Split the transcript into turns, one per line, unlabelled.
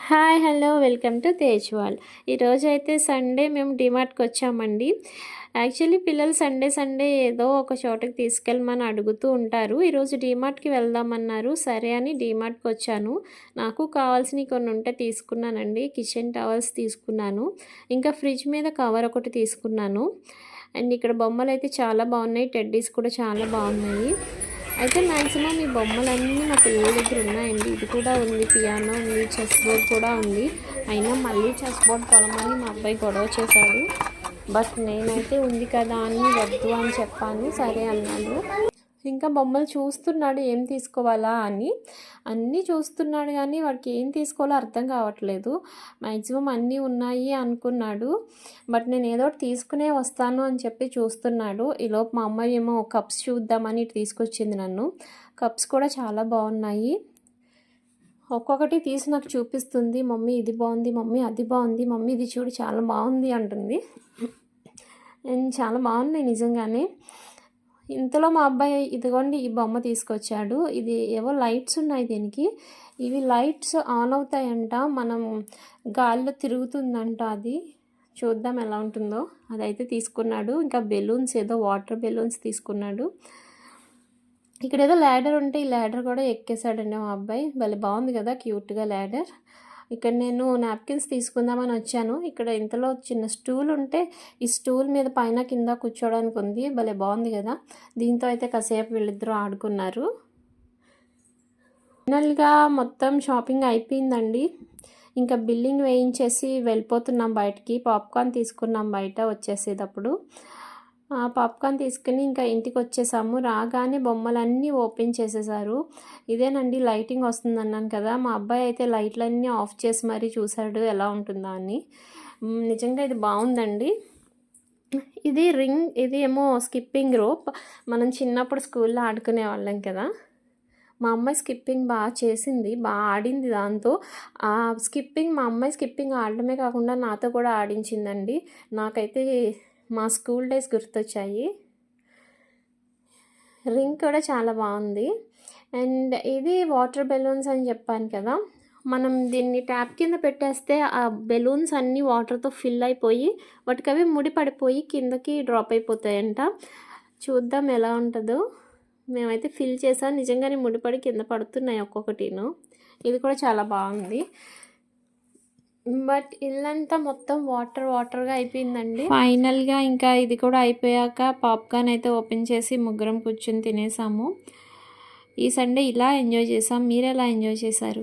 Hi hello welcome to Tejwal. ఈరోజు అయితే Sunday మేము డిమార్ట్కి వచ్చామండి. యాక్చువల్లీ పిల్లలు సండే సండే ఏదో ఒక చోటకి తీసుకెళ్ళమని అడుగుతూ ఉంటారు. ఈరోజు డిమార్ట్కి వెళ్దామన్నారు. సరే అని డిమార్ట్కి వచ్చాను. నాకు కావాల్సినవి కొన్ని ఉంటే తీసుకున్నానండి. కిచెన్ టవల్స్ తీసుకున్నాను, ఇంకా ఫ్రిడ్జ్ మీద కవర్ ఒకటి తీసుకున్నాను. అండ్ ఇక్కడ బొమ్మలు అయితే చాలా బాగున్నాయి, టెడ్డీస్ కూడా చాలా బాగున్నాయి. అయితే మ్యాక్సిమం ఈ బొమ్మలన్నీ మా పిల్లల దగ్గర ఉన్నాయండి. ఇది కూడా ఉంది, పియానో ఉంది, చెస్ బోర్డ్ కూడా ఉంది. అయినా మళ్ళీ చెస్ బోర్డ్ కొనమని మా అబ్బాయి గొడవ చేశాడు. బట్ నేనైతే ఉంది కదా అని వద్దు అని చెప్పాను. సరే అన్నాడు. ఇంకా బొమ్మలు చూస్తున్నాడు ఏం తీసుకోవాలా అని. అన్నీ చూస్తున్నాడు కానీ వాడికి ఏం తీసుకోవాలో అర్థం కావట్లేదు. మ్యాక్సిమం అన్నీ ఉన్నాయి అనుకున్నాడు. బట్ నేను ఏదో ఒకటి తీసుకునే వస్తాను అని చెప్పి చూస్తున్నాడు. ఈలోపు మా అమ్మాయి ఏమో కప్స్ చూద్దామని తీసుకొచ్చింది నన్ను. కప్స్ కూడా చాలా బాగున్నాయి. ఒక్కొక్కటి తీసి నాకు చూపిస్తుంది. మమ్మీ ఇది బాగుంది, మమ్మీ అది బాగుంది, మమ్మీ ఇది చూడు చాలా బాగుంది అంటుంది. చాలా బాగున్నాయి నిజంగానే. ఇంతలో మా అబ్బాయి ఇదిగోండి ఈ బొమ్మ తీసుకొచ్చాడు. ఇది ఏవో లైట్స్ ఉన్నాయి దీనికి. ఇవి లైట్స్ ఆన్ అవుతాయంట, మనం గాల్లో తిరుగుతుందంట. అది చూద్దాం ఎలా ఉంటుందో. అదైతే తీసుకున్నాడు. ఇంకా బెలూన్స్, ఏదో వాటర్ బెలూన్స్ తీసుకున్నాడు. ఇక్కడ ఏదో ల్యాడర్ ఉంటే ఈ ల్యాడర్ కూడా ఎక్కేసాడండి మా అబ్బాయి. భలే బాగుంది కదా క్యూట్గా ల్యాడర్. ఇక్కడ నేను నాప్కిన్స్ తీసుకుందామని వచ్చాను. ఇక్కడ ఇంతలో చిన్న స్టూల్ ఉంటే ఈ స్టూల్ మీద పైన కింద కూర్చోడానికి ఉంది. భలే బాగుంది కదా. దీంతో అయితే కాసేపు వీళ్ళిద్దరూ ఆడుకున్నారు. ఫైనల్గా మొత్తం షాపింగ్ అయిపోయిందండి. ఇంకా బిల్లింగ్ వేయించేసి వెళ్ళిపోతున్నాం బయటికి. పాప్కార్న్ తీసుకున్నాం బయట వచ్చేసేటప్పుడు. పాప్కార్న్ తీసుకుని ఇంకా ఇంటికి వచ్చేసాము. రాగానే బొమ్మలన్నీ ఓపెన్ చేసేసారు. ఇదేనండి లైటింగ్ వస్తుంది అన్నాను కదా. మా అబ్బాయి అయితే లైట్లన్నీ ఆఫ్ చేసి మరీ చూశాడు ఎలా ఉంటుందా అని. నిజంగా ఇది బాగుందండి. ఇది రింగ్, ఇది ఏమో స్కిప్పింగ్ రోప్. మనం చిన్నప్పుడు స్కూల్లో ఆడుకునే వాళ్ళం కదా. మా అమ్మాయి స్కిప్పింగ్ బాగా చేసింది, బాగా ఆడింది దాంతో. ఆ స్కిప్పింగ్, మా అమ్మాయి స్కిప్పింగ్ ఆడడమే కాకుండా నాతో కూడా ఆడించిందండి. నాకైతే మా స్కూల్ డేస్ గుర్తొచ్చాయి. రింగ్ కూడా చాలా బాగుంది. అండ్ ఇది వాటర్ బెలూన్స్ అని చెప్పాను కదా. మనం దీన్ని ట్యాప్ కింద పెట్టేస్తే ఆ బెలూన్స్ అన్నీ వాటర్తో ఫిల్ అయిపోయి వాటికి అవి ముడి పడిపోయి కిందకి డ్రాప్ అయిపోతాయంట. చూద్దాం ఎలా ఉంటుందో. మేమైతే ఫిల్ చేసాం, నిజంగానే ముడిపడి కింద పడుతున్నాయి ఒక్కొక్కటిను. ఇది కూడా చాలా బాగుంది. బట్ ఇల్లంతా మొత్తం వాటర్గా అయిపోయిందండి. ఫైనల్గా ఇంకా ఇది కూడా అయిపోయాక పాప్కార్న్ అయితే ఓపెన్ చేసి ముగ్గురం కూర్చొని తినేసాము. ఈ సండే ఇలా ఎంజాయ్ చేసాం. మీరు ఎలా ఎంజాయ్ చేశారు?